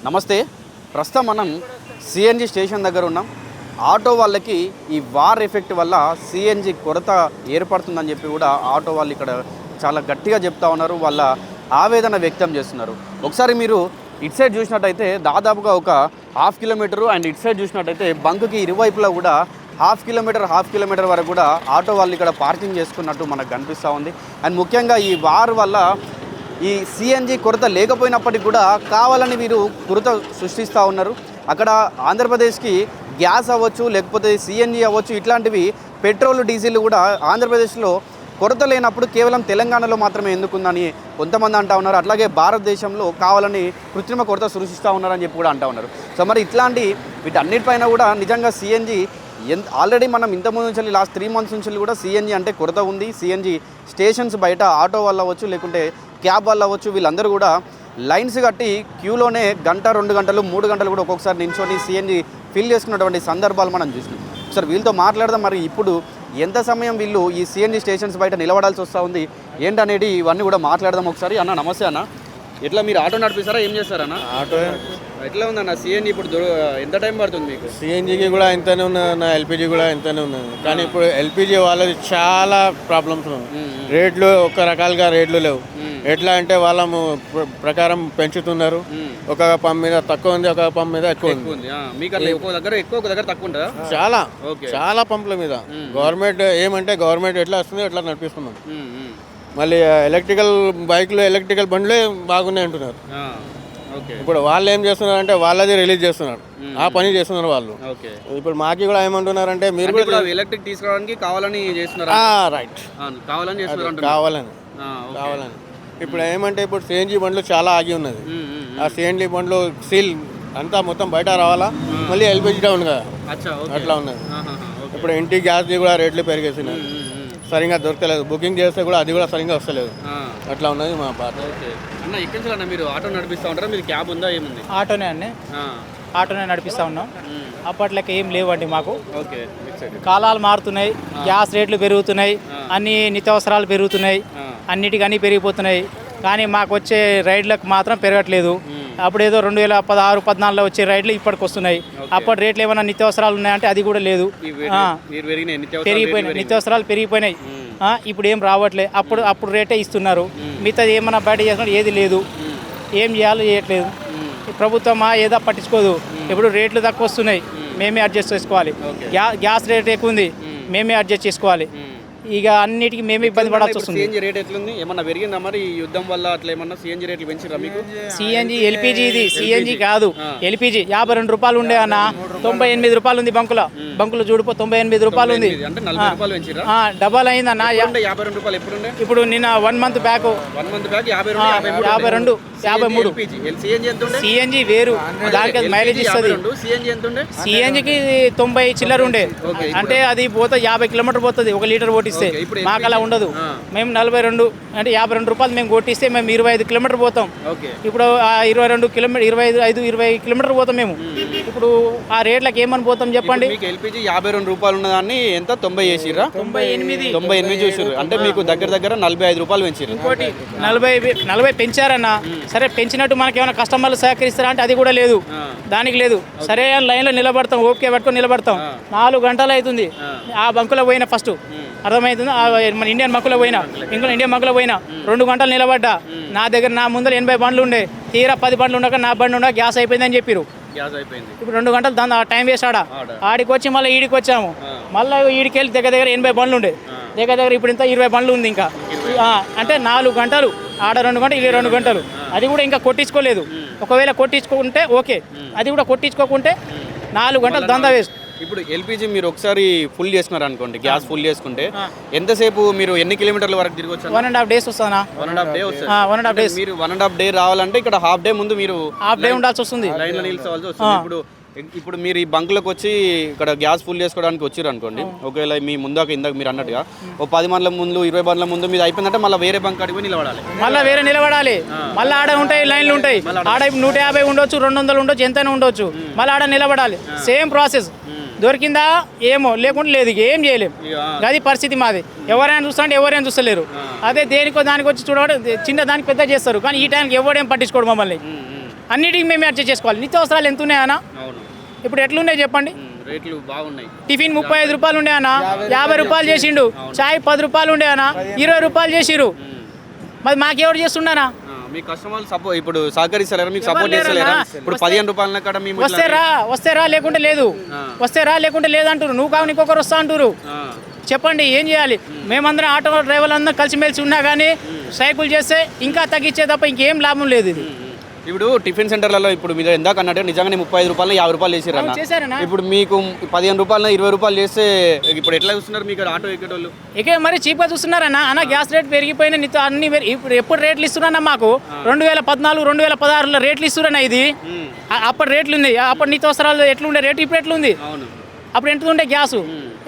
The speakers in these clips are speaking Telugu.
నమస్తే. ప్రస్తుతం మనం సిఎన్జి స్టేషన్ దగ్గర ఉన్నాం. ఆటో వాళ్ళకి ఈ వార్ ఎఫెక్ట్ వల్ల సిఎన్జి కొరత ఏర్పడుతుందని చెప్పి కూడా ఆటో వాళ్ళు ఇక్కడ చాలా గట్టిగా చెప్తా ఉన్నారు. వాళ్ళ ఆవేదన వ్యక్తం చేస్తున్నారు. ఒకసారి మీరు ఇటు సైడ్ చూసినట్టయితే దాదాపుగా ఒక హాఫ్ కిలోమీటరు అండ్ ఇటు సైడ్ చూసినట్టయితే బంకుకి ఇరువైపులా కూడా హాఫ్ కిలోమీటర్ వరకు కూడా ఆటో వాళ్ళు ఇక్కడ పార్కింగ్ చేసుకున్నట్టు మనకు కనిపిస్తూ ఉంది. అండ్ ముఖ్యంగా ఈ వార్ వల్ల ఈ సిఎన్జి కొరత లేకపోయినప్పటికీ కూడా కావాలని వీరు కొరత సృష్టిస్తూ ఉన్నారు. అక్కడ ఆంధ్రప్రదేశ్కి గ్యాస్ అవ్వచ్చు, లేకపోతే సిఎన్జి అవ్వచ్చు, ఇట్లాంటివి పెట్రోల్ డీజిల్ కూడా ఆంధ్రప్రదేశ్లో కొరత లేనప్పుడు కేవలం తెలంగాణలో మాత్రమే ఎందుకుందని కొంతమంది అంటూ ఉన్నారు. అట్లాగే భారతదేశంలో కావాలని కృత్రిమ కొరత సృష్టిస్తూ ఉన్నారని చెప్పి కూడా అంటూ ఉన్నారు. సో మరి ఇట్లాంటి వీటన్నిటిపైన కూడా నిజంగా సిఎన్జి ఆల్రెడీ మనం ఇంతకుముందు నుంచి లాస్ట్ 3 months నుంచి కూడా సిఎన్జి అంటే కొరత ఉంది. సిఎన్జి స్టేషన్స్ బయట ఆటో వల్ల అవ్వచ్చు, లేకుంటే క్యాబ్ వల్ల అవ్వచ్చు, వీళ్ళందరూ కూడా లైన్స్ కట్టి క్యూలోనే గంట 2 గంటలు 3 గంటలు కూడా ఒక్కొక్కసారి నించొని సిఎన్జి ఫిల్ చేసుకున్నటువంటి సందర్భాలు మనం చూసినాం. సార్ వీళ్ళతో మాట్లాడదాం. మరి ఇప్పుడు ఎంత సమయం వీళ్ళు ఈ సిఎన్జి స్టేషన్స్ బయట నిలబడాల్సి వస్తూ ఉంది ఏంటనేది ఇవన్నీ కూడా మాట్లాడదాం ఒకసారి. అన్న నమస్తే అన్న. ఎట్లా మీరు ఆటో నడిపిస్తారా, ఏం చేస్తారన్న? ఆటో ఎట్లా ఉందన్న సిఎన్జి ఇప్పుడు ఎంత టైం పడుతుంది మీకు? సిఎన్జికి కూడా ఇంతనే ఉన్నది, ఎల్పిజి కూడా ఇంతనే ఉన్నది. కానీ ఇప్పుడు ఎల్పిజి వాళ్ళది చాలా ప్రాబ్లమ్స్ ఉన్నాయి. రేట్లు ఒక రకాలుగా రేట్లు లేవు. ఎట్లా అంటే వాళ్ళ ప్రకారం పెంచుతున్నారు. ఒక పంప్ మీద తక్కువ ఉంది, ఒక పంప్ మీద ఎక్కువ ఉంది. మీకు ఒక దగ్గర ఎక్కువ, ఒక దగ్గర తక్కువ ఉంటుందా? చాలా పంపుల మీద గవర్నమెంట్ ఏమంటే గవర్నమెంట్ ఎట్లా వస్తుందో ఎట్లా నడిపిస్తున్నాం. మళ్ళీ ఎలక్ట్రికల్ బైక్లు, ఎలక్ట్రికల్ బండ్లే బాగున్నాయి అంటున్నారు. ఇప్పుడు వాళ్ళు ఏం చేస్తున్నారు అంటే వాళ్ళది రిలీజ్ చేస్తున్నారు, ఆ పని చేస్తున్నారు వాళ్ళు. ఇప్పుడు మాకి కూడా ఏమంటున్నారంటే మీరు కూడా ఎలక్ట్రిక్ తీసుకోవడానికి కావాలని చేస్తున్నారు. రైట్, కావాలని. ఇప్పుడు ఏమంటే ఇప్పుడు సిఎన్జి బండ్లు చాలా ఆగి ఉన్నది. ఆ సిఎన్జి బండ్లు సీల్ అంతా మొత్తం బయట రావాలా, మళ్ళీ ఎల్పిజి డౌన్ కదా, అట్లా ఉన్నది. ఇప్పుడు ఇంటి గ్యాస్ది కూడా రేట్లు పెరిగేసినాయి, సరిగ్గా దొరకలేదు. బుకింగ్ చేస్తే కూడా అది కూడా సరిగ్గా వస్తలేదు. అట్లా ఉన్నది మా బాధ. అన్న ఇక్కడి నుంచి మీరు ఆటో నడిపిస్తూ ఉంటారా? మీరు క్యాబ్ ఉందా, ఏముంది? ఆటోనే అండి, ఆటోనే నడిపిస్తూ ఉన్నాం. అప్పట్లకి ఏం లేవండి మాకు. కాలాలు మారుతున్నాయి, గ్యాస్ రేట్లు పెరుగుతున్నాయి, అన్ని నిత్యావసరాలు పెరుగుతున్నాయి, అన్నిటికీ అన్నీ పెరిగిపోతున్నాయి. కానీ మాకు వచ్చే రైడ్లకు మాత్రం పెరగట్లేదు. అప్పుడు ఏదో 2016-14లో వచ్చే రైడ్లు ఇప్పటికి వస్తున్నాయి. అప్పటి రేట్లు ఏమైనా నిత్యావసరాలు ఉన్నాయంటే అది కూడా లేదు, పెరిగిపోయినాయి. నిత్యావసరాలు పెరిగిపోయినాయి. ఇప్పుడు ఏం రావట్లేదు. అప్పుడు రేటే ఇస్తున్నారు. మిగతాది ఏమైనా బయట చేస్తున్నారు, ఏది లేదు. ఏం చేయాలో చేయట్లేదు. ప్రభుత్వం ఏదో పట్టించుకోదు. ఇప్పుడు రేట్లు తక్కువ వస్తున్నాయి, మేమే అడ్జస్ట్ చేసుకోవాలి. గ్యాస్ రేట్ ఎక్కువ ఉంది, మేమే అడ్జస్ట్ చేసుకోవాలి. ఇక అన్నిటికీ మేమే ఇబ్బంది పడాల్సి వస్తుంది. సిఎన్జి రేట్ ఎట్లుంది? ఏమన్నా పెరిగిందా మరి ఈ యుద్ధం వల్ల? అట్లా ఏమన్నా సిఎన్జి రేట్లు పెంచిరా మీకు? సిఎన్జి ఎల్పిజి, ఇది సిఎన్జి కాదు, ఎల్పిజి. 52 రూపాయలు ఉండే అన్న, 98 రూపాయలు ఉంది. బంకులు చూడిపో 98 రూపాయలు ఉంది. డబల్ అయింది అన్న. 52 రూపాయలు ఎప్పుడుండే? ఇప్పుడు నిన్న 1 month బ్యాక్ 52, 53. సిఎన్జి వేరు, దానికి మైలేజ్ ఇస్తుంది. సిఎన్జికి 90 చిల్లర ఉండే, అంటే అది పోతే 50 కిలోమీటర్ పోతుంది 1 లీటర్ ఓటిస్తే. మాకు అలా ఉండదు. మేము 42 అంటే 52 రూపాయలు మేము కొట్టిస్తే మేము 25 కిలోమీటర్ పోతాం. ఇప్పుడు 22 కిలోమీటర్ 20 కిలోమీటర్ పోతాం మేము. ఇప్పుడు ఆ రేట్లకి ఏమని పోతాం చెప్పండి? ఎల్పిజి 52 రూపాయలు ఉన్నదాన్ని ఎంత 90 చేసిరా? 98 చూసారు అంటే మీకు దగ్గర 45 రూపాయలు పెంచారు. ఇంకోటి 40 పెంచారన్న. సరే పెంచినట్టు మనకి ఏమైనా కస్టమర్లు సహకరిస్తారా అంటే అది కూడా లేదు, దానికి లేదు. సరే లైన్లో నిలబడతాం, ఓకే పట్టుకొని నిలబడతాం. 4 గంటలు అవుతుంది ఆ బంకులో పోయినా. ఫస్ట్ అర్థమవుతుంది, మన ఇండియన్ బంకులో పోయినా, ఇంకో ఇండియన్ బంకులో పోయినా 2 గంటలు నిలబడ్డా. నా ముందర 80 బండ్లు ఉండే, తీరా 10 బండ్లు ఉండక నా బండి ఉండక గ్యాస్ అయిపోయిందని చెప్పారు. ఇప్పుడు 2 గంటలు దాని టైం వేస్ట్ ఆడికి వచ్చి మళ్ళీ ఈడికి వచ్చాము. మళ్ళీ ఈడికి వెళ్ళి దగ్గర 80 బండ్లు ఉండే, దగ్గర ఇప్పుడు ఇంత 20 బండ్లు ఉంది. ఇంకా అంటే 4 గంటలు ఆడ 2 గంటలు, ఇది 2 గంటలు. అది కూడా ఇంకా కొట్టించుకోలేదు. ఒకవేళ కొట్టించుకుంటే ఓకే, అది కూడా కొట్టించుకోకుంటే 4 గంటలు దందా వేస్ట్. ఇప్పుడు ఎల్పిజి మీరు ఒకసారి ఫుల్ చేసుకున్నారు అనుకోండి, గ్యాస్ ఫుల్ చేసుకుంటే ఎంతసేపు మీరు ఎన్ని కిలోమీటర్ల వరకు తిరిగి వచ్చారు? 1.5 days వస్తానా? 1.5 day వస్తుంది. 1.5 days. మీరు 1.5 day రావాలంటే ఇక్కడ హాఫ్ డే ముందు మీరు ఉండాల్సి వస్తుంది, లైన్లో నిల్చోవాల్సి వస్తుంది. ఇప్పుడు మీరు ఈ బంకులకు వచ్చి ఇక్కడ గ్యాస్ ఫుల్ చేసుకోవడానికి వచ్చారు అనుకోండి, ఒకవేళ మీ ఇందాక మీరు అన్నట్టుగా ఓ 10 బండ్ల ముందు 20 బండ్ల ముందు మీద అయిపోయిందంటే మళ్ళీ వేరే బంక్ అడిగి నిలబడాలి. మళ్ళీ ఆడ ఉంటాయి, లైన్లు ఉంటాయి. ఆడ 150 ఉండొచ్చు, 200 ఉండొచ్చు, ఎంతైనా ఉండొచ్చు. మళ్ళీ ఆడ నిలబడాలి. Same process. దొరికిందా ఏమో, లేకుంటే లేదు. ఏం చేయలేము, అది పరిస్థితి మాది. ఎవరైనా చూస్తుంటే ఎవరైనా చూస్తలేరు. అదే దేనికో దానికి వచ్చి చూడడం, చిన్న దానికి పెద్ద చేస్తారు. కానీ ఈ టైంకి ఎవడేం పట్టించుకోడు మమ్మల్ని. అన్నిటికీ మేమే అడ్జస్ట్ చేసుకోవాలి. నిత్యావసరాలు ఎంత ఉన్నాయన్నా? అవును, ఇప్పుడు ఎట్లున్నాయి చెప్పండి. రేట్లు బాగున్నాయి. టిఫిన్ 35 రూపాయలు ఉండే అన్న, 50 రూపాయలు చేసిండు. చాయ్ 10 రూపాయలు ఉండే అన్న, 20 రూపాయలు చేసిరు. మరి మాకెవరు చేస్తున్నారా? మీ కస్టమర్లు సపోర్ట్ ఇప్పుడు సహకరిస్తలేరా, మీకు సపోర్ట్ చేస్తలేరా? ఇప్పుడు 15 రూపాయల కాడ మేము వస్తే రా లేకుంటే లేదు, వస్తే రా లేకుంటే లేదంటారు. నువ్వు కావు ఇంకొకరు వస్తా అంటారు. చెప్పండి ఏం చేయాలి? మేమందరం ఆటో డ్రైవర్లు అందరం కలిసిమెలిసి ఉన్నా కానీ సైకిల్ చేస్తే ఇంకా తగ్గించే తప్ప ఇంకేం లాభం లేదు. ఇది ఇప్పుడు టిఫిన్ సెంటర్లలో ఇప్పుడు మీరు ఎందాక అన్నట్టు నిజంగానే 35 రూపాయలు 50 రూపాయలు చేసారన్న. ఇప్పుడు మీకు 15 రూపాయలు 20 రూపాయలు చేస్తే ఇప్పుడు ఎట్లా చూస్తున్నారు మీకు ఆటో ఎక్కేటోళ్ళు? ఇక మరి చీప్గా చూస్తున్నారన్న. అన్న గ్యాస్ రేట్ పెరిగిపోయినా నీతో అన్ని ఇప్పుడు ఎప్పుడు రేట్లు ఇస్తున్నారన్న? మాకు 2014 2016లో రేట్లు ఇస్తున్నారన్న. ఇది అప్పుడు రేట్లు ఉంది. అప్పుడు నిత్యావసరాలు ఎట్లుండే రేటు, ఇప్పుడు ఎట్లుంది? అప్పుడు ఎంత ఉండే గ్యాసు,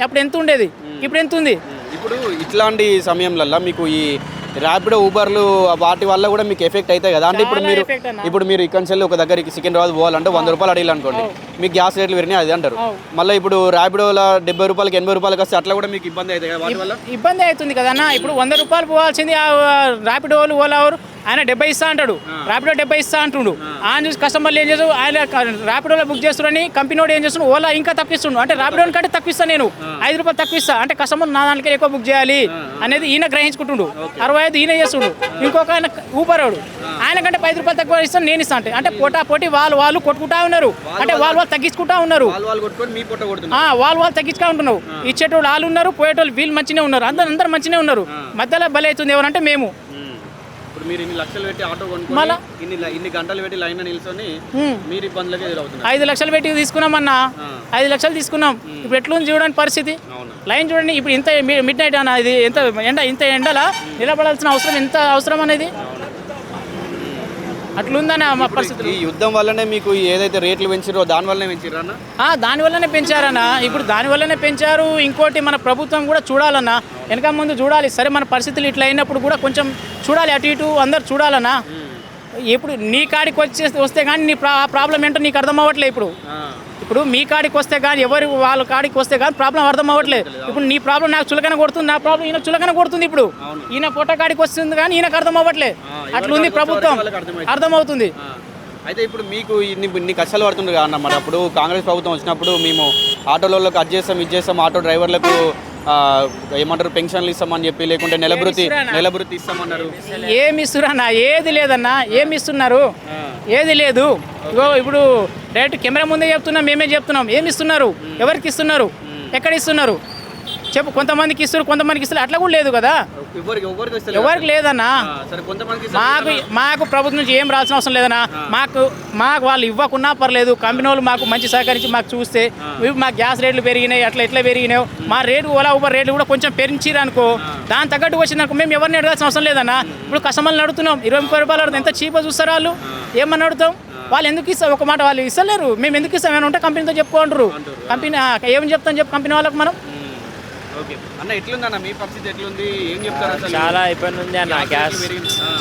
అప్పుడు ఎంత ఉండేది, ఇప్పుడు ఎంత ఉంది? ఇప్పుడు ఇట్లాంటి సమయంలో మీకు ఈ ర్యాపిడో ఊబర్లు వాటి వల్ల కూడా మీకు ఎఫెక్ట్ అవుతాయి కదా. అంటే ఇప్పుడు మీరు ఇక్కడ నుంచి ఒక దగ్గరికి సికింద్రాబాద్ పోవాలంటే 100 రూపాయలు అడిగాలి అనుకోండి, మీకు గ్యాస్ రేట్లు పెరిగినాయి అది అంటారు. మళ్ళీ ఇప్పుడు ర్యాపిడోలో 70 రూపాయలకి 80 రూపాయలకి వస్తే అట్లా కూడా మీకు ఇబ్బంది అవుతాయి కదా వాటి వల్ల? ఇబ్బంది అవుతుంది కదా అన్న. ఇప్పుడు 100 రూపాయలు పోవాల్సింది ర్యాపిడో వాళ్ళు ఓలా ఆయన 70 ఇస్తా అంటాడు, ర్యాపిడో 70 ఇస్తా అంటుండు. ఆయన చూసి కస్టమర్లు ఏం చేస్తారు, ఆయన ర్యాపిడోలో బుక్ చేస్తున్నారని కంపెనీ వాడు ఏం చేస్తున్నాడు, ఓలా ఇంకా తక్కువిస్తుండు. అంటే ర్యాపిడో కంటే తక్కువ ఇస్తాను నేను, 5 రూపాయలు తక్కువ ఇస్తా. అంటే కస్టమర్ నా దానికి ఎక్కువ బుక్ చేయాలి అనేది ఈయన గ్రహించుకుంటుండు. 65 ఈయన చేస్తుండు. ఇంకొక ఆయన ఊబర్ వాడు ఆయన కంటే 5 రూపాయలు తక్కువ ఇస్తాను నేను ఇస్తా అంటే. అంటే పోటీ వాళ్ళు కొట్టుకుంటా ఉన్నారు. అంటే వాళ్ళు తగ్గించుకుంటా ఉన్నారు. వాళ్ళు తగ్గించుకుంటా ఉంటున్నారు. ఇచ్చేటోళ్ళు వాళ్ళు ఉన్నారు, పోయేటోళ్ళు వీళ్ళు మంచిగా ఉన్నారు. అందరు మంచిగా ఉన్నారు. మధ్యలో బలి అవుతుంది ఎవరంటే మేము. మీరు ఇన్ని లక్షలు పెట్టి ఆటో కొనుక్కొని ఇన్ని గంటలు పెట్టి లైన్ నిల్చొని మీరు ఇబ్బందులకి ఎదురవుతున్నారు. 5 లక్షలు పెట్టి తీసుకున్నామన్నా, 5 లక్షలు తీసుకున్నాం. ఇప్పుడు ఎట్లుంది చూడండి పరిస్థితి. లైన్ చూడండి. ఇప్పుడు ఇంత మిడ్ నైట్ అన్న, ఇది ఇంత ఎండలా నిలబడాల్సిన అవసరం ఎంత అవసరం అనేది అట్లుందన్న మా పరిస్థితి. ఈ యుద్ధం వల్లనే మీకు ఏదైతే రేట్లు పెంచారో దాని వల్లనే పెంచారు అన్న? దాని వల్లనే పెంచారన్న. ఇప్పుడు దాని వల్లనే పెంచారు. ఇంకోటి మన ప్రభుత్వం కూడా చూడాలన్నా, వెనక ముందు చూడాలి. సరే మన పరిస్థితులు ఇట్లా అయినప్పుడు కూడా కొంచెం చూడాలి, అటు ఇటు అందరు చూడాలన్నా. ఇప్పుడు నీ కాడికి వస్తే కానీ నీ ప్రాబ్లం ఏంటో నీకు అర్థం అవ్వట్లేదు. ఇప్పుడు మీ కాడికి వస్తే కానీ వాళ్ళ కాడికి వస్తే కానీ ప్రాబ్లం అర్థం అవ్వట్లేదు. ఇప్పుడు నీ ప్రాబ్లం నాకు చులకన కొడుతుంది, నా ప్రాబ్లం ఈయన చులకన కొడుతుంది. ఇప్పుడు ఈయన పొట్ట కాడికి వస్తుంది కానీ ఈయనకు అర్థం అవ్వట్లేదు. అట్లుంది ప్రభుత్వం, అర్థమవుతుంది. అయితే ఇప్పుడు మీకు ఇన్ని కష్టాలు పడుతుంది కదా అన్నమాట. అప్పుడు కాంగ్రెస్ ప్రభుత్వం వచ్చినప్పుడు మేము ఆటోలకు అది చేస్తాం ఆటో డ్రైవర్లకు ఏమంటారు పెన్షన్లు ఇస్తామని చెప్పి, లేకుంటే నెలభృతి ఇస్తామన్నారు. ఏమి ఇస్తున్నా? ఏది లేదన్నా. ఏమి ఇస్తున్నారు? ఏది లేదు. ఇప్పుడు డైరెక్ట్ కెమెరా ముందే చెప్తున్నాం, మేమే చెప్తున్నాం. ఏమి ఇస్తున్నారు? ఎవరికి ఇస్తున్నారు? ఎక్కడ ఇస్తున్నారు చెప్పు. కొంతమందికి ఇస్తారు, కొంతమందికి ఇస్తారు. అట్లా కూడా లేదు కదా, ఎవరికి లేదన్నా. మాకు ప్రభుత్వం నుంచి ఏం రావాల్సిన అవసరం లేదన్నా. మాకు వాళ్ళు ఇవ్వకున్నా పర్లేదు. కంపెనీ వాళ్ళు మాకు మంచి సహకరించి మాకు చూస్తే మాకు గ్యాస్ రేట్లు పెరిగినాయి, ఎట్లా పెరిగినాయి. మా రేటు ఓలా ఊబర్ రేట్లు కూడా కొంచెం పెంచిరు అనుకో, దాని తగ్గట్టు వచ్చిందనుకో మేము ఎవరిని అడగాల్సిన అవసరం లేదన్నా. ఇప్పుడు కస్టమర్లు అడుగుతున్నాం, 20-30 రూపాయలు అడుగుతాం. ఎంత చీప్గా చూస్తారు వాళ్ళు. ఏమని అడుగుతాం? వాళ్ళు ఎందుకు ఇస్తారు? ఒక మాట వాళ్ళు ఇస్తలేరు. మేము ఎందుకు ఇస్తాం? ఏమైనా ఉంటే కంపెనీతో చెప్పుకుంటారు. కంపెనీ ఏమని చెప్తాం చెప్పు కంపెనీ వాళ్ళకి మనం. అన్న ఎట్లుందన్న మీ పరిస్థితి ఎట్లుంది? ఏం చెప్తారు? చాలా ఇబ్బంది ఉంది అన్న. గ్యాస్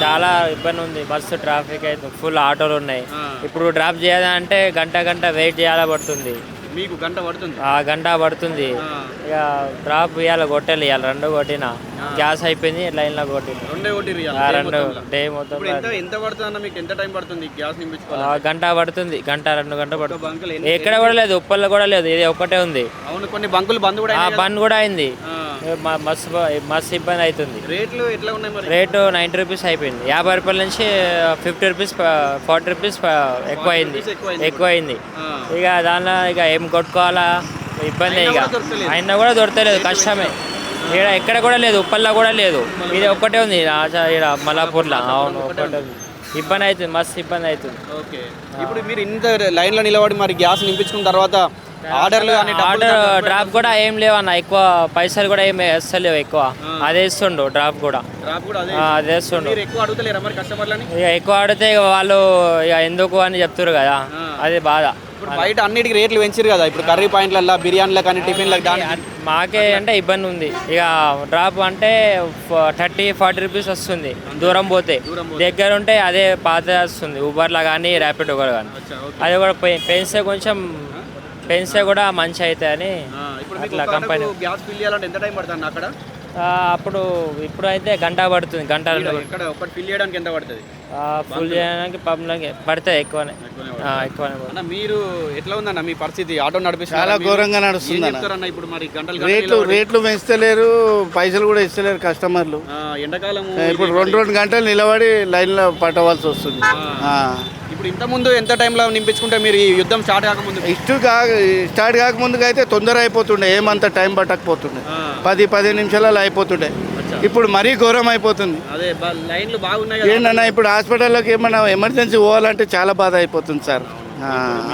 చాలా ఇబ్బంది ఉంది. బస్సు ట్రాఫిక్ అయితే ఫుల్ ఆటోలు ఉన్నాయి. ఇప్పుడు డ్రాప్ చేయాలంటే గంట వెయిట్ చేయాలా పడుతుంది. మీకు గంట పడుతుంది. ఇక డ్రాప్ ఇవ్వాలి, కొట్టాలి. ఇవాళ 2 కొట్టినా, గ్యాస్ అయిపోయింది. లైన్లో కొట్టిన 2 డే మొత్తం. ఎంత పడుతుంది మీకు? ఎంత టైం పడుతుంది గ్యాస్ నింపించుకోవాలి? గంట పడుతుంది, 2 పడుతుంది. ఎక్కడ కూడా లేదు, ఉప్పల్లో కూడా లేదు. ఇది ఒక్కటే ఉంది. అవును, కొన్ని బంకులు బంద్ కూడా అయింది. మస్తు ఇబ్బంది అవుతుంది. రేట్లు ఎట్లా ఉన్నాయి మరి? రేటు 90 రూపీస్ అయిపోయింది. 50 రూపాయల నుంచి 50 రూపీస్ 40 రూపీస్ ఎక్కువ అయింది. ఇక దానిలో ఇక ఏం కొట్టుకోవాలా ఇబ్బంది. ఇక అయినా కూడా దొరకలేదు, కష్టమే. ఇక్కడ ఎక్కడ కూడా లేదు, ఉప్పల్లో కూడా లేదు. ఇది ఒక్కటే ఉంది ఇక్కడ మలాపూర్లో. అవును, ఒక్కటే ఉంది. ఇబ్బంది అవుతుంది, మస్తు ఇబ్బంది అవుతుంది. ఓకే, ఇప్పుడు మీరు ఇంత లైన్లో నిలబడి మరి గ్యాస్ నింపించుకున్న తర్వాత ఆర్డర్ డ్రాప్ కూడా ఏం లేవన్న. ఎక్కువ పైసలు కూడా ఏమి వేస్తలేవు ఎక్కువ. అదే ఇస్తుండు డ్రాప్ కూడా అదే ఇస్తుండు. ఇక ఎక్కువ అడిగితే వాళ్ళు ఇక ఎందుకు అని చెప్తారు కదా, అది బాధ. బయట అన్నిటికీ రేట్లు పెంచారు కదా. ఇప్పుడు కర్రీ పాయింట్లలో, బిర్యానీలో కానీ, టిఫిన్లకు కానీ మాకే అంటే ఇబ్బంది ఉంది. ఇక డ్రాప్ అంటే 30-40 రూపీస్ వస్తుంది దూరం పోతే. దగ్గర ఉంటే అదే పాత వస్తుంది, ఊబర్లో కానీ ర్యాపిడో కానీ. అది కూడా పెన్సే కూడా మంచి అవుతాయని అట్లా కంపెనీ. గ్యాస్ ఫిల్ చేయాలంటే ఎంత టైం పడుతుంది అక్కడ? ఇప్పుడు అయితే గంట పడుతుంది. ఒకటి ఫిల్ చేయడానికి ఎంత పడుతుంది? ఫుల్ చేయడానికి పంపులకి పడతాయి ఎక్కువనే ఎక్కువనే పడతాయి. అన్న మీరు ఎట్లా ఉందన్న మీ పరిస్థితి ఆటో నడిపిస్తున్నారు చాలా మీరు? ఘోరంగా ఏం నడుస్తుంది అన్న. చెప్తారన్న ఇప్పుడు మరి గంటలు రేట్లు పెంచుతలేరు, పైసలు కూడా ఇస్తలేరు కస్టమర్లు. ఎండాకాలం ఇప్పుడు రెండు గంటలు నిలబడి లైన్లో పట్టవలసి వస్తుంది. ఇప్పుడు ఇంత ముందు ఎంత టైంలో నింపించుకుంటే మీరు ఈ యుద్ధం స్టార్ట్ కాకముందు స్టార్ట్ కాకముందుకు అయితే తొందర అయిపోతుండే, ఏమంత టైం పట్టకపోతుండే, 10-15 నిమిషాలలో అయిపోతుండే. ఇప్పుడు మరీ ఘోరం అయిపోతుంది. అదే లైన్లు బాగున్నాయి కదా. ఏంటన్నా ఇప్పుడు హాస్పిటల్లోకి ఏమన్నా ఎమర్జెన్సీ పోవాలంటే చాలా బాధ అయిపోతుంది సార్.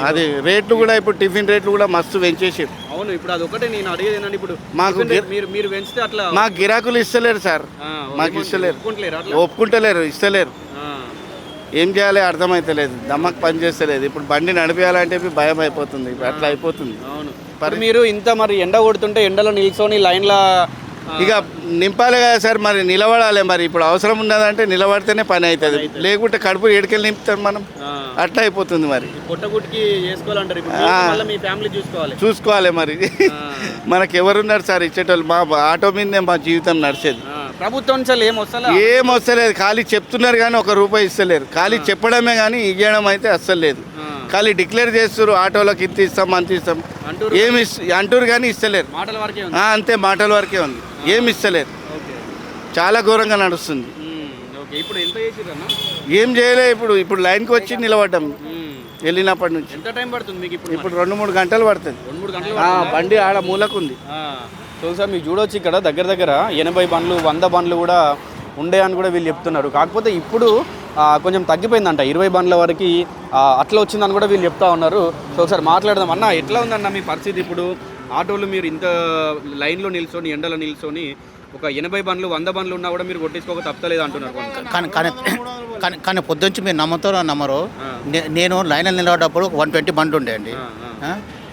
అది రేట్లు కూడా ఇప్పుడు టిఫిన్ రేట్లు కూడా మస్తు పెంచేసారు. అవును, ఇప్పుడు అది ఒకటే నేను అడిగేది ఏంటంటే ఇప్పుడు మాకు మీరు పెంచితే అట్లా మాకు గిరాకులు ఇస్తలేరు సార్, మాకు ఇస్తలేరు, ఒప్పుకుంటలేరు, ఇస్తలేరు. ఏం చేయాలి అర్థమైతలేదు, దమ్మకు పని చేస్తలేదు. ఇప్పుడు బండి నడిపేయాలంటే భయం అయిపోతుంది, ఇప్పుడు అట్లా అయిపోతుంది. అవును, మరి మీరు ఇంత మరి ఎండ కొడుతుంటే ఎండలో నిల్చొని లైన్లో ఇక నింపాలి కదా సార్, మరి నిలబడాలి. మరి ఇప్పుడు అవసరం ఉన్నదంటే నిలబడితేనే పని అవుతుంది, లేకుంటే కడుపు ఏడుకెళ్ళి నింపుతాం మనం, అట్లా అయిపోతుంది. మరి పొట్టగుట్టికి చేసుకోవాలంటారు, ఇప్పుడు మళ్ళీ మీ ఫ్యామిలీ చూసుకోవాలి. మరి మనకు ఎవరున్నారు సార్ ఇచ్చేటోళ్ళు? మా ఆటో మీదే మా జీవితం నడిచేది. ప్రభుత్వం నుంచి ఏం వస్తలేదు, ఖాళీ చెప్తున్నారు కానీ 1 రూపాయి ఇస్తలేరు. ఖాళీ చెప్పడమే కానీ ఇవ్వడం అయితే అస్సలు లేదు. ఖాళీ డిక్లేర్ చేస్తారు, ఆటోలకు ఇంత ఇస్తాం అంత ఇస్తాం ఏమి అంటారు కానీ ఇస్తలేరు. అంతే, మాటల వరకే ఉంది, ఏమి ఇస్తలేరు. చాలా ఘోరంగా నడుస్తుంది. ఏం చేయలే, ఇప్పుడు లైన్కి వచ్చి నిలబడ్డాం వెళ్ళినప్పటి నుంచి. ఎంత టైం పడుతుంది మీకు? ఇప్పుడు 2-3 గంటలు పడుతుంది. బండి ఆడ మూలకు ఉంది. సో సార్ మీకు చూడవచ్చు ఇక్కడ దగ్గర దగ్గర 80 బండ్లు 100 బండ్లు కూడా ఉండే అని కూడా వీళ్ళు చెప్తున్నారు. కాకపోతే ఇప్పుడు కొంచెం తగ్గిపోయిందంట, 20 బండ్ల వరకు అట్లా వచ్చిందని కూడా వీళ్ళు చెప్తా ఉన్నారు. సో ఒకసారి మాట్లాడదాం. అన్న ఎట్లా ఉందన్న మీ పరిస్థితి? ఇప్పుడు ఆటోలు మీరు ఇంత లైన్లో నిల్చొని ఎండలో నిల్చొని ఒక 80 బండ్లు 100 బండ్లు ఉన్నా కూడా మీరు కొట్టించుకోక తప్పలేదు అంటున్నారు. కానీ పొద్దుంచి మీరు నమ్మరు, నేను లైన్లో నిలబడ్డప్పుడు 120 బండ్లు ఉండే అండి.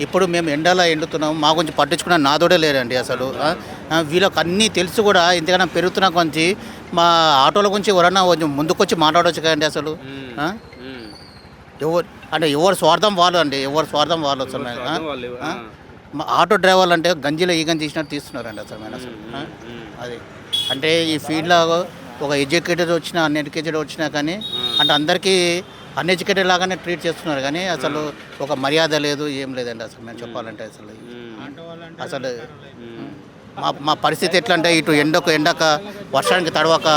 ఇప్పుడు మేము ఎండలా ఎండుతున్నాం, మా గురించి పట్టించుకున్న నాదోడే లేరండి అసలు. వీళ్ళకి అన్నీ తెలుసు కూడా, ఇంతకన్నా పెరుగుతున్నా కొంచెం మా ఆటోల గురించి ఎవరన్నా కొంచెం ముందుకొచ్చి మాట్లాడవచ్చు కదండి అసలు. ఎవరు స్వార్థం వాళ్ళు అండి, ఎవరు స్వార్థం వాళ్ళు అసలు. మా ఆటో డ్రైవర్లు అంటే గంజిలో ఈ గంజి తీసినట్టు తీస్తున్నారండి అసలు. అది అంటే ఈ ఫీల్డ్లో ఒక ఎడ్యుకేటెడ్ వచ్చినా అన్ఎడ్యుకేటెడ్ వచ్చినా కానీ అంటే అందరికీ అన్ఎడ్యుకేటెడ్ లాగానే ట్రీట్ చేస్తున్నారు కానీ అసలు ఒక మర్యాద లేదు, ఏం లేదండి అసలు. మేము చెప్పాలంటే అసలు మా పరిస్థితి ఎట్లా అంటే ఇటు ఎండక వర్షానికి తడవక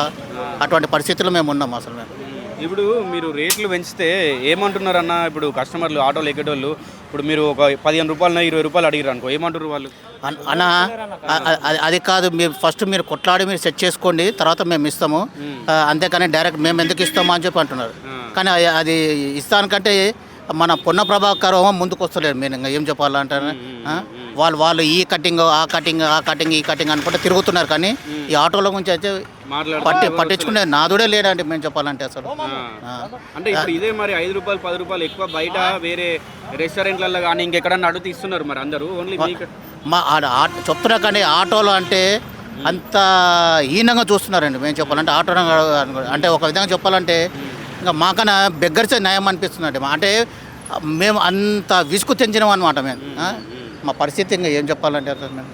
అటువంటి పరిస్థితుల్లో మేము ఉన్నాం అసలు. మేము ఇప్పుడు మీరు రేట్లు పెంచితే ఏమంటున్నారన్న? ఇప్పుడు కస్టమర్లు ఆటోలు ఎక్కేటోళ్ళు ఇప్పుడు మీరు ఒక 15 రూపాయలు 20 రూపాయలు అడిగారు అనుకో, ఏమంటారు వాళ్ళు? అన్న అది కాదు, మీరు ఫస్ట్ మీరు కొట్లాడి మీరు సెట్ చేసుకోండి, తర్వాత మేము ఇస్తాము, అంతేకాని డైరెక్ట్ మేము ఎందుకు ఇస్తాము అని చెప్పి అంటున్నారు. కానీ అది ఇస్తానికంటే మన పొన్న ప్రభాకర్ ముందుకు వస్తలేరు. మీరు ఇంకా ఏం చెప్పాలంటారు? వాళ్ళు ఈ కటింగ్ ఆ కటింగ్ ఈ కటింగ్ అనుకుంటే తిరుగుతున్నారు. కానీ ఈ ఆటోల గురించి అయితే పట్టించుకునే నాదుడే లేదండి మేము చెప్పాలంటే అసలు. అంటే ఇప్పుడు ఇదే మరి 5 రూపాయలు 10 రూపాయలు ఎక్కువ బయట వేరే రెస్టారెంట్లలో కానీ ఇంకెక్కడన్నా అడుగుతూ ఇస్తున్నారు మరి అందరూ. ఓన్లీ మా చెప్తున్నా కానీ ఆటోలో అంటే అంత హీనంగా చూస్తున్నారండి మేము చెప్పాలంటే. ఆటో అంటే ఒక విధంగా చెప్పాలంటే ఇంకా మాకన్నా బెగ్గర్సే న్యాయం అనిపిస్తుందండి. అంటే మేము అంత విసుగు తెంచినాం అనమాట మేము. మా పరిస్థితి ఇంకా ఏం చెప్పాలంటే అసలు మేము.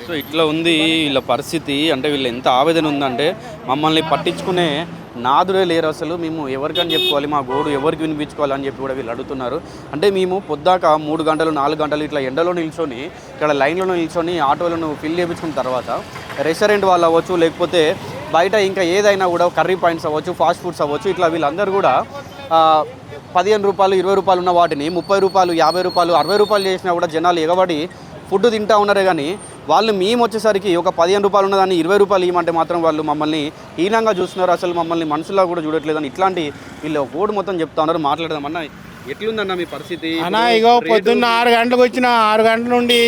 సో ఇట్లా ఉంది వీళ్ళ పరిస్థితి. అంటే వీళ్ళు ఎంత ఆవేదన ఉందంటే మమ్మల్ని పట్టించుకునే నాదుడే లేరు అసలు, మేము ఎవరికని చెప్పుకోవాలి, మా గోడు ఎవరికి వినిపించుకోవాలి అని చెప్పి కూడా వీళ్ళు అడుగుతున్నారు. అంటే మేము పొద్దాక 3 గంటలు 4 గంటలు ఇట్లా ఎండలో నిల్చొని ఇక్కడ లైన్లో నిల్చొని ఆటోలను ఫిల్ చేయించుకున్న తర్వాత రెస్టారెంట్ వాళ్ళు అవ్వచ్చు, లేకపోతే బయట ఇంకా ఏదైనా కూడా కర్రీ పాయింట్స్ అవ్వచ్చు, ఫాస్ట్ ఫుడ్స్ అవ్వచ్చు, ఇట్లా వీళ్ళందరూ కూడా 15 రూపాయలు 20 రూపాయలు ఉన్న వాటిని 30 రూపాయలు 50 రూపాయలు 60 రూపాయలు చేసినా కూడా జనాలు ఎగబడి ఫుడ్ తింటా ఉన్నారే. కానీ వాళ్ళు మేము వచ్చేసరికి ఒక 15 రూపాయలు ఉన్నదాన్ని 20 రూపాయలు ఇవ్వమంటే మాత్రం వాళ్ళు మమ్మల్ని హీనంగా చూస్తున్నారు, అసలు మమ్మల్ని మనసులా కూడా చూడట్లేదని ఇట్లాంటి వీళ్ళు ఓడు మొత్తం చెప్తా ఉన్నారు. మాట్లాడదాం అన్న, ఎట్లుందన్న మీ పరిస్థితి? అన్నా ఇగో పొద్దున్న 6 గంటలకు వచ్చిన 6 గంటల నుండి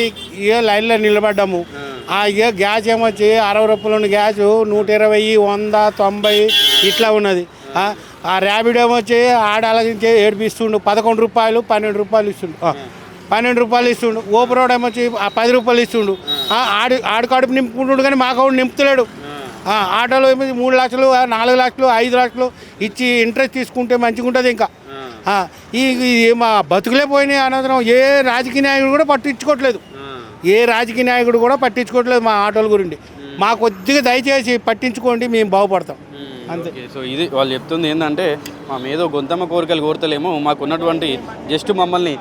ఇక లైన్లో నిలబడ్డాము. ఇక గ్యాస్ ఏమొచ్చి 60 రూపాయలు గ్యాస్ 120, 100, 90 ఇట్లా ఉన్నది. ఆ ర్యాపిడ్ ఏమొచ్చి ఆడాలకి ఏడిపిస్తుండు 11 రూపాయలు 12 రూపాయలు ఇస్తుండు, 12 రూపాయలు ఇస్తుండు. ఓపరోడ్ ఏమొచ్చి 10 రూపాయలు ఇస్తుండు. ఆడి కడుపు నింపుకుంటుండు కానీ మా కడుపు నింపుతలేడు. ఆటోలో ఏమో 3 లక్షలు 4 లక్షలు 5 లక్షలు ఇచ్చి ఇంట్రెస్ట్ తీసుకుంటే మంచిగా ఉంటుంది. ఇంకా ఈ మా బతుకులే పోయినాయి అనంతరం. ఏ రాజకీయ నాయకుడు కూడా పట్టించుకోవట్లేదు, మా ఆటోల గురించి. మా కొద్దిగా దయచేసి పట్టించుకోండి, మేము బాగుపడతాం. అంతే. ఓకే, సో ఇది వాళ్ళు చెప్తుంది ఏంటంటే మేము ఏదో గొంతమ్మ కోరికలు కోరతలేమో, మాకు ఉన్నటువంటి జస్ట్ మమ్మల్ని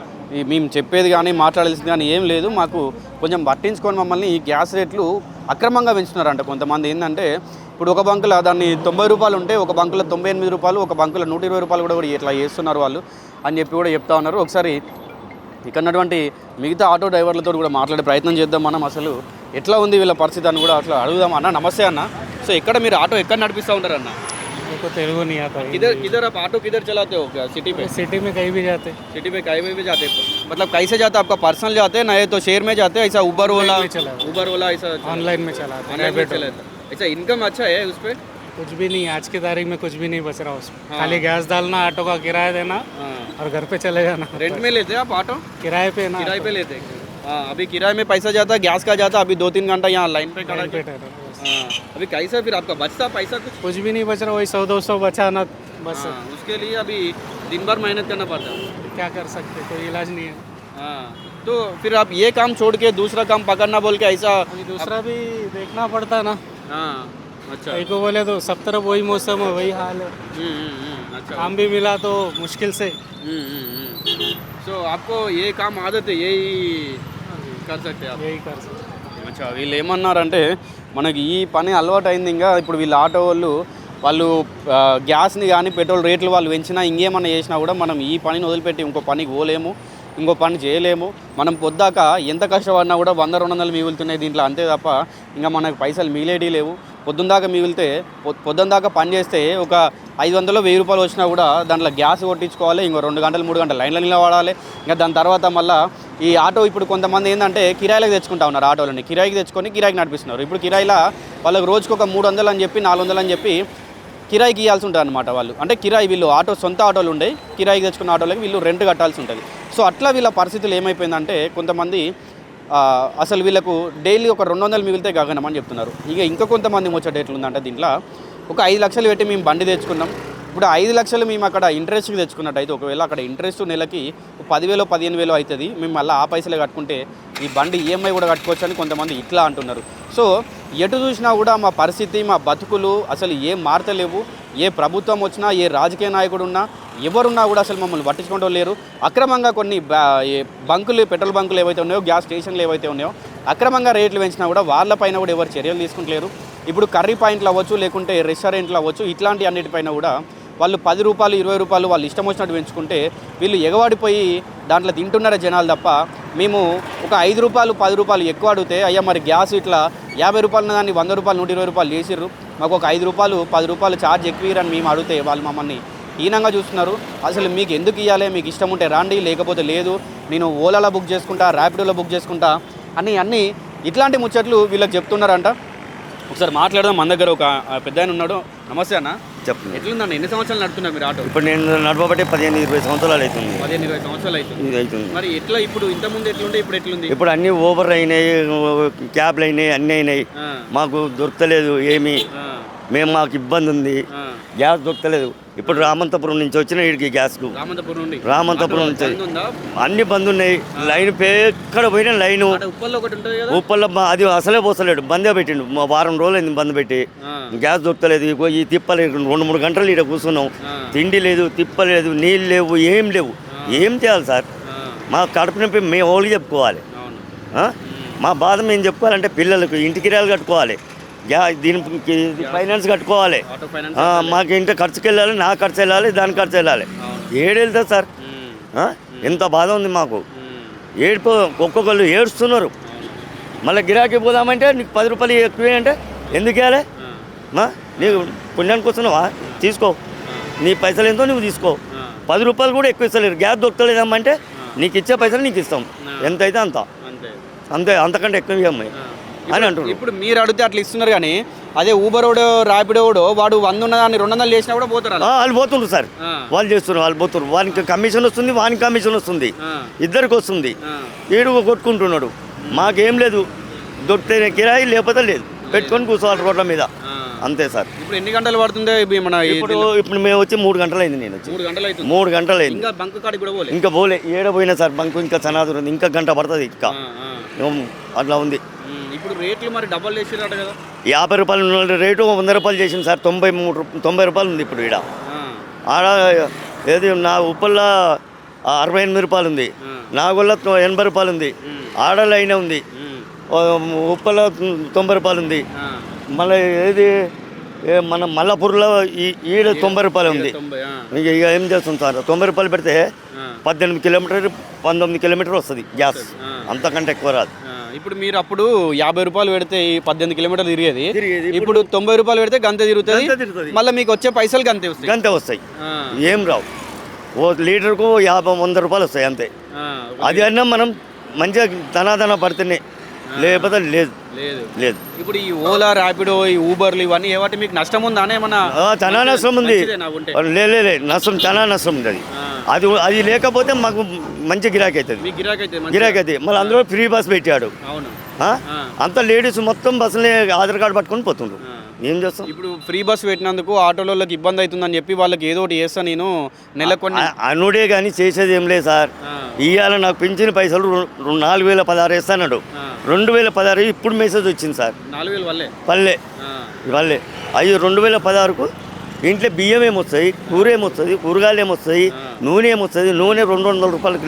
మేము చెప్పేది కానీ మాట్లాడాల్సింది కానీ ఏం లేదు, మాకు కొంచెం పట్టించుకొని మమ్మల్ని ఈ గ్యాస్ రేట్లు అక్రమంగా పెంచుతున్నారంట కొంతమంది. ఏంటంటే ఇప్పుడు ఒక బంకులో దాన్ని 90 రూపాయలు ఉంటే ఒక బంకులో 98 రూపాయలు, ఒక బంకులో 120 రూపాయలు కూడా ఇట్లా చేస్తున్నారు వాళ్ళు అని చెప్పి కూడా చెప్తా ఉన్నారు. ఒకసారి ఇక్కడ ఉన్నటువంటి మిగతా ఆటో డ్రైవర్లతో కూడా మాట్లాడే ప్రయత్నం చేద్దాం మనం, అసలు ఎట్లా ఉంది వీళ్ళ పరిస్థితి అని కూడా అట్లా అడుగుదాం. అన్న నమస్తే అన్న. సో ఎక్కడ మీరు ఆటో ఎక్కడ నడిపిస్తూ ఉంటారు అన్న? मेरे तेलुगु नहीं आता है। किधर आप ऑटो किधर चलाते हो क्या? सिटी पे? सिटी में कहीं भी जाते सिटी पे कहीं भी जाते हैं? मतलब कैसे जाते हैं? आपका पर्सनल जाते हैं ना, ये तो शहर में जाते हैं ऐसा उबर ओला ऐसा ऑनलाइन में चलाते ऑनलाइन में चलाते हैं? ऐसा इनकम अच्छा है उस पर? कुछ भी नहीं, आज की तारीख में कुछ भी नहीं बच रहा उसमें। खाली गैस डालना, ऑटो का किराया देना और घर पे चले जाना। रेंट में लेते हैं आप ऑटो? किराए पे ना, किराए पे लेते हैं? हाँ, अभी किराए में पैसा जाता है, गैस का जाता है, अभी 2-3 घंटा यहाँ लाइन पे खड़ा है। हाँ, अभी कैसा फिर आपका बचता पैसा कुछ? कुछ भी नहीं बच रहा, वही 100-200 बचाना बस। हाँ, उसके लिए अभी दिन भर मेहनत करना पड़ता है। क्या कर सकते, कोई इलाज नहीं है। हाँ, तो फिर आप ये काम छोड़ के दूसरा काम पकड़ना बोल के ऐसा? अभी दूसरा भी देखना पड़ता ना। हाँ, अच्छा। कहीं को बोले तो सब तरफ वही मौसम है, वही हाल है। अच्छा। काम भी मिला तो मुश्किल से। సో आपको ये काम आदत है, यही कर सकते हैं आप? यही कर सकते। అచ్చా, వీళ్ళు ఏమన్నారంటే మనకి ఈ పని అలవాటు అయింది, ఇంకా ఇప్పుడు వీళ్ళ ఆటో వాళ్ళు గ్యాస్ని కానీ పెట్రోల్ రేట్లు వాళ్ళు పెంచినా ఇంకేమన్నా చేసినా కూడా మనం ఈ పనిని వదిలిపెట్టి ఇంకో పనికి పోలేము, ఇంకో పని చేయలేము. మనం పొద్దాక ఎంత కష్టపడినా కూడా 100-200 మిగులుతున్నాయి దీంట్లో, అంతే తప్ప ఇంకా మనకు పైసలు మిగిలేటి లేవు. పొద్దున్న దాకా మిగిలితే పొద్దున్న దాకా పని చేస్తే ఒక 500-1000 రూపాయలు వచ్చినా కూడా దాంట్లో గ్యాస్ కొట్టించుకోవాలి, ఇంకో 2 గంటలు 3 గంటలు లైన్లో నిలబడాలి. ఇంకా దాని తర్వాత మళ్ళీ ఈ ఆటో ఇప్పుడు కొంతమంది ఏంటంటే కిరాయిలకు తెచ్చుకుంటా ఉన్నారు, ఆటోలని కిరాయికి తెచ్చుకొని కిరాయికి నడిపిస్తున్నారు. ఇప్పుడు కిరాయిలా వాళ్ళకి రోజుకు ఒక 300 అని చెప్పి 400 అని చెప్పి కిరాయికి ఇవ్వాల్సి ఉంటుంది అనమాట. వాళ్ళు అంటే కిరాయి వీళ్ళు ఆటో సొంత ఆటోలు ఉండే కిరాయికి తెచ్చుకున్న ఆటోలకి వీళ్ళు రెంట్ కట్టాల్సి ఉంటుంది. సో అట్లా వీళ్ళ పరిస్థితులు ఏమైపోయిందంటే కొంతమంది అసలు వీళ్ళకు డైలీ ఒక 200 మిగిలితే గగనం అని చెప్తున్నారు. ఇంకా కొంతమంది ముచ్చట ఎట్లుందంటే దీంట్లో ఒక 5 లక్షలు పెట్టి మేము బండి తెచ్చుకున్నాం, ఇప్పుడు 5 లక్షలు మేము అక్కడ ఇంట్రెస్ట్కి తెచ్చుకున్నట్టయితే ఒకవేళ అక్కడ ఇంట్రెస్ట్ నెలకి 10,000-15,000 అవుతుంది, మేము మళ్ళీ ఆ పైసలే కట్టుకుంటే ఈ బండి ఈఎంఐ కూడా కట్టుకోవచ్చు అని కొంతమంది ఇట్లా అంటున్నారు. సో ఎటు చూసినా కూడా మా పరిస్థితి, మా బతుకులు అసలు ఏం మారతలేవు. ఏ ప్రభుత్వం వచ్చినా, ఏ రాజకీయ నాయకుడు ఉన్నా, ఎవరున్నా కూడా అసలు మమ్మల్ని పట్టించుకుంటూ లేరు. అక్రమంగా కొన్ని బంకులు, పెట్రోల్ బంకులు ఏవైతే ఉన్నాయో, గ్యాస్ స్టేషన్లు ఏవైతే ఉన్నాయో అక్రమంగా రేట్లు పెంచినా కూడా వాళ్ళపైన కూడా ఎవరు చర్యలు తీసుకుంటలేరు. ఇప్పుడు కర్రీ పాయింట్లు అవ్వచ్చు, లేకుంటే రెస్టారెంట్లు అవ్వచ్చు, ఇట్లాంటి అన్నిటిపైన కూడా వాళ్ళు 10 రూపాయలు 20 రూపాయలు వాళ్ళు ఇష్టం వచ్చినట్టు పెంచుకుంటే వీళ్ళు ఎగవాడిపోయి దాంట్లో తింటున్నారా జనాలు తప్ప. మేము ఒక 5 రూపాయలు 10 రూపాయలు ఎక్కువ అడిగితే అయ్యా మరి గ్యాస్ ఇట్లా 50 రూపాయలు దాన్ని 100 రూపాయలు 120 రూపాయలు చేసిర్రు, మాకు ఒక 5 రూపాయలు 10 రూపాయలు ఛార్జ్ ఎక్కువ అని మేము అడిగితే వాళ్ళు మమ్మల్ని హీనంగా చూస్తున్నారు. అసలు మీకు ఎందుకు ఇవ్వాలి, మీకు ఇష్టం ఉంటే రండి, లేకపోతే లేదు, నేను ఓలాలో బుక్ చేసుకుంటా, ర్యాపిడోలో బుక్ చేసుకుంటా అన్నీ ఇట్లాంటి ముచ్చట్లు వీళ్ళకి చెప్తున్నారంట. ఒకసారి మాట్లాడదాం. మన దగ్గర ఒక పెద్ద ఆయన ఉన్నాడు. నమస్తే అన్న. చెప్పండి. ఎట్లుందన్న, ఎన్ని సంవత్సరాలు నడుపుతున్నారు మీరు ఆటో? ఇప్పుడు నేను నడపబట్టి 15-20 సంవత్సరాలు అవుతుంది. 15-20 సంవత్సరాలు అవుతుంది. మరి ఎట్లా ఇప్పుడు ఇంతకుముందు ఎట్లుండే ఇప్పుడు ఎట్లుంది? ఇప్పుడు అన్ని ఓవర్ అయినాయి, క్యాబ్లు అయినాయి, అన్నీ అయినాయి. మాకు దొరకలేదు ఏమి, మాకు ఇబ్బంది ఉంది, గ్యాస్ దొరకలేదు. ఇప్పుడు రామంతపురం నుంచి వచ్చిన వీడికి గ్యాస్కు, రామంతపురం నుంచి అన్ని బంద్ ఉన్నాయి. లైన్ ఎక్కడ పోయినా లైను, ఉప్పల్లో అది అసలే పోసలేడు, బందే పెట్టిండు. వారం రోజులు అయింది బంద్ పెట్టి, గ్యాస్ దొరకలేదు. ఈ తిప్పలేదు, 2-3 గంటలు ఇక్కడ కూర్చున్నాం, తిండి లేదు, తిప్పలేదు, నీళ్ళు లేవు, ఏం లేవు. ఏం చేయాలి సార్? మా కడుపు నొప్పి మేము ఓళ్ళకి చెప్పుకోవాలి, మా బాధ మేము చెప్పుకోవాలంటే పిల్లలకు ఇంటి కిరాయిలు కట్టుకోవాలి, దీనికి ఫైనాన్స్ కట్టుకోవాలి, మాకు ఇంటి ఖర్చుకి వెళ్ళాలి, నా ఖర్చు వెళ్ళాలి, దాని ఖర్చు వెళ్ళాలి. ఏడెళ్తుంది సార్? ఎంత బాధ ఉంది మాకు. ఒక్కొక్కళ్ళు ఏడుస్తున్నారు. మళ్ళీ గిరాకీ పోదామంటే నీకు 10 రూపాయలు ఎక్కువ అంటే ఎందుకు ఇవ్వాలి? నీకు పుణ్యానికి వస్తున్నావా, తీసుకో, నీ పైసలు ఎంతో నువ్వు తీసుకో. 10 రూపాయలు కూడా ఎక్కువ ఇస్తలేరు. గ్యాస్ దొరకలేదమ్మంటే నీకు ఇచ్చే పైసలు నీకు ఇస్తాం, ఎంతైతే అంత, అంతే, అంతకంటే ఎక్కువ ఇవ్వమ్మాయి అని అంటున్నారు. ఇప్పుడు మీరు అడిగితే అట్లా ఇస్తున్నారు, కానీ అదే ఊబరోడో ర్యాపిడోడో వాడు 100 ఉన్నదాన్ని 200 చేసినా కూడా పోతారు. వాళ్ళు పోతుండ్రు సార్, వాళ్ళు చేస్తున్నారు, వాళ్ళు పోతున్నారు. వానికి కమిషన్ వస్తుంది, వానికి కమిషన్ వస్తుంది, ఇద్దరికి వస్తుంది. ఏడు కొట్టుకుంటున్నాడు. మాకేం లేదు, దొరికితే కిరాయి, లేకపోతే లేదు, పెట్టుకొని కూర్చోవాలి రోడ్ల మీద. అంతే సార్. ఇప్పుడు ఎన్ని గంటలు పడుతుంది ఇవి మన ఇప్పుడు మేము వచ్చి 3 గంటలు అయింది. నేను వచ్చి 3 గంటలు అవుతుంది. 3 గంటలు అయింది. ఇంకా బంక్ కాడికి కూడా పోలే. ఇంకా పోలే, ఏడ పోయినా సార్ బంకు ఇంకా సనాదురు ఉంది, ఇంకా గంట పడుతుంది ఇంకా. అట్లా ఉంది. ఇప్పుడు రేట్లు మరి డబల్ చేసిరట కదా. 50 రూపాయలు రేటు 100 రూపాయలు చేసింది సార్. 90 రూపాయలు ఉంది ఇప్పుడు ఇక్కడ. ఆడ ఏది నా ఉప్పల్లో 68 రూపాయలు ఉంది, నాగోళ్ళ 80 రూపాయలు ఉంది, ఆడలో అయినా ఉంది, ఉప్పల్లో 90 రూపాయలు ఉంది, మళ్ళీ ఏది మన మల్లాపూర్లో ఈడ 90 రూపాయలు ఉంది. ఇక ఏం చేస్తుంది సార్, 90 రూపాయలు పెడితే 18 కిలోమీటర్ 19 కిలోమీటర్ వస్తుంది గ్యాస్, అంతకంటే ఎక్కువ రాదు. ఇప్పుడు మీరు అప్పుడు 50 రూపాయలు పెడితే 18 కిలోమీటర్లు తిరిగేది, ఇప్పుడు 90 రూపాయలు పెడితే గంత తిరుగుతుంది. మళ్ళీ మీకు వచ్చే పైసలు గంతే వస్తాయి. ఏం రావు. ఓ లీటర్కు 50-100 రూపాయలు వస్తాయి అంతే. అది అన్నా మనం మంచిగా ధనాధన పడితేనే, లేకపోతే లేదు లేదు. ఇప్పుడు ఈ ఓలా, ర్యాపిడో, ఈ ఊబర్లు ఇవన్నీ ఏవాటి మీకు నష్టం ఉందా? ఏమన్నా చాలా నష్టం ఉంది. లే నష్టం, చాలా నష్టం ఉంది. అది లేకపోతే మాకు మంచి గిరాకీ అవుతుంది. గిరాకీ అవుతుంది. మళ్ళీ అందులో ఫ్రీ బస్ పెట్టాడు. అంత లేడీస్ మొత్తం బస్సులే ఆధార్ కార్డు పట్టుకొని పోతుండ్రు. ఏం చేస్తాం? ఇప్పుడు ఫ్రీ బస్ పెట్టినందుకు ఆటోలకి ఇబ్బంది అవుతుందని చెప్పి వాళ్ళకి ఏదో ఒకటి చేస్తా నేను నెలకొని అనుడే కానీ చేసేది ఏం లేదు సార్. ఇవాళ నాకు పెంచిన పైసలు 4016 వేస్తాడు. 2016 ఇప్పుడు మెసేజ్ వచ్చింది సార్. 4000 వల్లే అవి 2016కు ఇంట్లో బియ్యం ఏమొస్తాయి, కూర ఏమొస్తుంది, కూరగాయలు ఏమొస్తాయి, నూనె ఏమొస్తుంది. నూనె 200 రూపాయలకి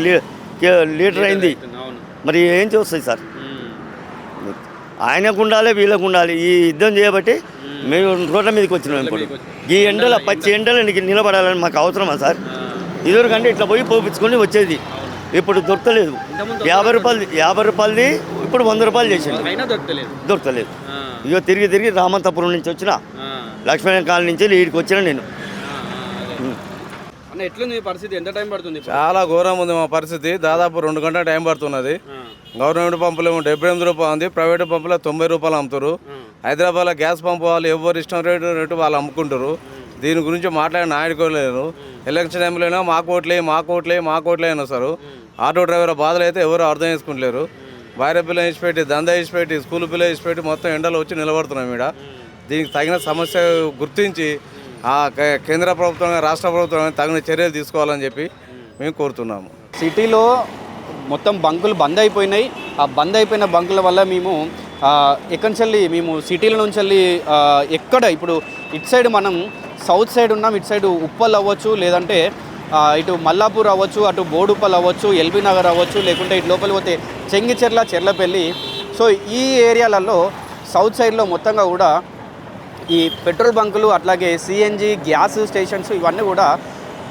లీటర్ అయింది. మరి ఏం చేస్తాయి సార్? ఆయనకు ఉండాలి, వీళ్ళకు ఉండాలి. ఈ యుద్ధం చేయబట్టి మేము రోడ్ల మీదకి వచ్చినాం. ఇప్పుడు ఈ ఎండల పచ్చి ఎండలు నిలబడాలని మాకు అవసరమా సార్? ఇదివరకంటే ఇట్లా పోయి పోపించుకొని వచ్చేది, ఇప్పుడు దొరకలేదు. 50 రూపాయలది ఇప్పుడు 100 రూపాయలు చేసిండు, దొరకలేదు. ఇక తిరిగి రామంతపురం నుంచి వచ్చిన, లక్ష్మణ కాలనీ నుంచి వీడికి వచ్చిన నేను. ఎట్లుంది పరిస్థితి? ఎంత టైం పడుతుంది? చాలా ఘోరం ఉంది మా పరిస్థితి. దాదాపు 2 గంటల టైం పడుతున్నది. గవర్నమెంట్ పంపులు 78 రూపాయలు ఉంది, ప్రైవేట్ పంపులో 90 రూపాయలు అమ్ముతారు. హైదరాబాద్లో గ్యాస్ పంపు వాళ్ళు ఎవరు ఇష్టం రేటు వాళ్ళు అమ్ముకుంటారు. దీని గురించి మాట్లాడిన నాయకులు ఎలక్షన్ టైంలో మాకు ఓట్లే అని వస్తారు. ఆటో డ్రైవర్ బాధలు అయితే ఎవరు అర్థం చేసుకుంటలేరు. భార్య పిల్ల ఇచ్చిపెట్టి, దందా ఇచ్చిపెట్టి, స్కూల్ పిల్ల ఇచ్చిపెట్టి మొత్తం ఎండలో వచ్చి నిలబడుతున్నాం ఇక్కడ. దీనికి తగిన సమస్య గుర్తించి కేంద్ర ప్రభుత్వం, రాష్ట్ర ప్రభుత్వం తగిన చర్యలు తీసుకోవాలని చెప్పి మేము కోరుతున్నాము. సిటీలో మొత్తం బంకులు బంద్ అయిపోయినాయి. ఆ బంద్ అయిపోయిన బంకుల వల్ల మేము ఎక్కడి మేము సిటీల నుంచి ఎక్కడ ఇప్పుడు ఇటు సైడ్ మనం సౌత్ సైడ్ ఉన్నాం. ఇటు సైడ్ ఉప్పల్ అవ్వచ్చు, లేదంటే ఇటు మల్లాపూర్ అవ్వచ్చు, అటు బోడుపల్ అవ్వచ్చు, ఎల్బీ నగర్ అవ్వచ్చు, లేకుంటే ఇటు లోపలి పోతే చెంగిచెర్ల, చెర్లపల్లి. సో ఈ ఏరియాలలో సౌత్ సైడ్లో మొత్తంగా కూడా ఈ పెట్రోల్ బంకులు, అట్లాగే సిఎన్జి గ్యాస్ స్టేషన్స్ ఇవన్నీ కూడా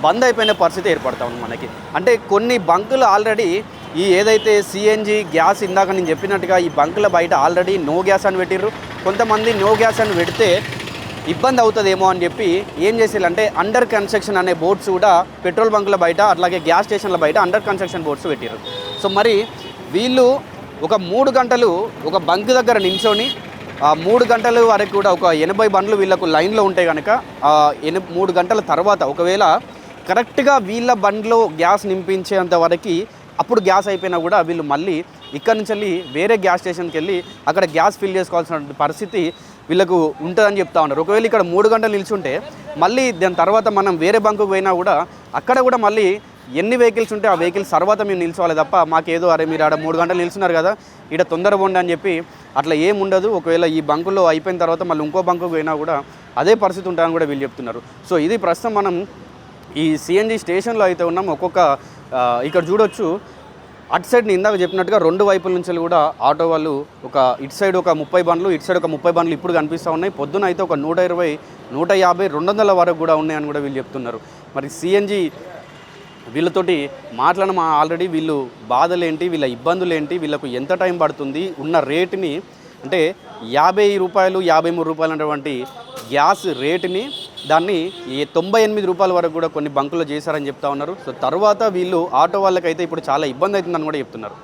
బంద్ అయిపోయిన పరిస్థితి ఏర్పడతా ఉంది మనకి. అంటే కొన్ని బంకులు ఆల్రెడీ ఈ ఏదైతే సిఎన్జి గ్యాస్ ఇందాక నేను చెప్పినట్టుగా ఈ బంకుల బయట ఆల్రెడీ నో గ్యాస్ అని పెట్టిర్రు. కొంతమంది నో గ్యాస్ అని పెడితే ఇబ్బంది అవుతుందేమో అని చెప్పి ఏం చేసేయాలంటే అండర్ కన్స్ట్రక్షన్ అనే బోర్డ్స్ కూడా పెట్రోల్ బంకుల బయట, అట్లాగే గ్యాస్ స్టేషన్ల బయట అండర్ కన్స్ట్రక్షన్ బోర్డ్స్ పెట్టిర్రు. సో మరి వీళ్ళు ఒక 3 గంటలు ఒక బంక్ దగ్గర నించొని 3 గంటల వరకు కూడా ఒక 80 బండ్లు వీళ్ళకు లైన్లో ఉంటాయి కనుక 3 గంటల తర్వాత ఒకవేళ కరెక్ట్గా వీళ్ళ బండ్లో గ్యాస్ నింపించేంత వరకు అప్పుడు గ్యాస్ అయిపోయినా కూడా వీళ్ళు మళ్ళీ ఇక్కడ నుంచి వెళ్ళి వేరే గ్యాస్ స్టేషన్కి వెళ్ళి అక్కడ గ్యాస్ ఫిల్ చేసుకోవాల్సిన పరిస్థితి వీళ్ళకు ఉంటుందని చెప్తా ఉన్నారు. ఒకవేళ ఇక్కడ 3 గంటలు నిల్చుంటే మళ్ళీ దాని తర్వాత మనం వేరే బంకుకు పోయినా కూడా అక్కడ కూడా మళ్ళీ ఎన్ని వెహికల్స్ ఉంటే ఆ వెహికల్స్ తర్వాత మేము నిల్చోవాలి తప్ప మాకేదో అరే మీరు ఆడ 3 గంటలు నిల్చున్నారు కదా ఇక్కడ తొందర పోండి అని చెప్పి అట్లా ఏముండదు. ఒకవేళ ఈ బంకులో అయిపోయిన తర్వాత మళ్ళీ ఇంకో బంకుకు పోయినా కూడా అదే పరిస్థితి ఉంటుందని కూడా వీళ్ళు చెప్తున్నారు. సో ఇది ప్రస్తుతం మనం ఈ సిఎన్జి స్టేషన్లో అయితే ఉన్నాం. ఒక్కొక్క ఇక్కడ చూడొచ్చు, అటు సైడ్ ఇందాక చెప్పినట్టుగా 2 వైపుల నుంచి కూడా ఆటో వాళ్ళు ఇటు సైడ్ ఒక 30 బండ్లు, ఇటు సైడ్ ఒక 30 బండ్లు ఇప్పుడు కనిపిస్తూ ఉన్నాయి. పొద్దున అయితే ఒక 120, 150, 200 వరకు కూడా ఉన్నాయని కూడా వీళ్ళు చెప్తున్నారు. మరి సిఎన్జి వీళ్ళతోటి మాట్లాడడం ఆల్రెడీ వీళ్ళు బాధలేంటి, వీళ్ళ ఇబ్బందులు ఏంటి, వీళ్ళకు ఎంత టైం పడుతుంది, ఉన్న రేటుని అంటే 50 రూపాయలు 53 రూపాయలు అనేటువంటి గ్యాస్ రేటుని దాన్ని 98 రూపాయల వరకు కూడా కొన్ని బంకుల్లో చేశారని చెప్తా ఉన్నారు. సో తర్వాత వీళ్ళు ఆటో వాళ్ళకైతే ఇప్పుడు చాలా ఇబ్బంది అవుతుందని కూడా చెప్తున్నారు.